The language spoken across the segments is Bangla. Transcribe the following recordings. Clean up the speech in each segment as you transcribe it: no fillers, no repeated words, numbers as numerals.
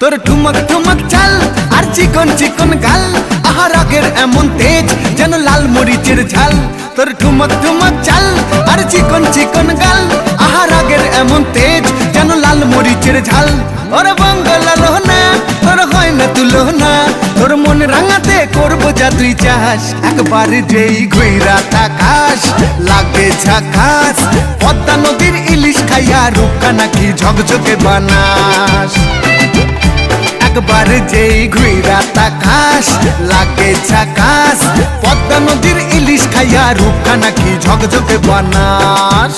তোর ঠুমক ঠুমক চাল আর চিকন চিকন গাল, আহা রাগের এমন তেজ যেন লাল মরিচের ঝাল। তোর ঠুমক ঠুমক চাল আর চিকন চিকন গাল, আহা রাগের এমন তেজ যেন লাল মরিচের ঝাল। ওর বঙ্গলা লোহনা তোর হয় না তুলনা, তোর মন রাঙাতে করবো যা তুই চাস। একবার যেই ঘুইরা তাকাস লাগে ঝাকাস, পদ্মা নদীর ইলিশ খাইয়া রূপকা নাকি ঝকঝকে বানাস। একবার যেই ঘুইরা তাকাস লাগে ঝাকাস, পদ্মা নদীর ইলিশ খাইয়া রূপকা নাকি ঝকঝকে বানাস।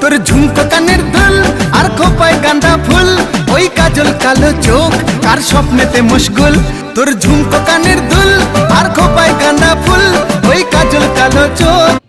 তোর ঝুমকো কানের দুল আর খোপায় গাঁদা ফুল, ওই কাজল কালো চোখ কার স্বপ্নেতে মুশগুল। তোর ঝুমকো কানের দুল আর খোপায় গাঁদা ফুল, ওই কাজল কালো চোখ।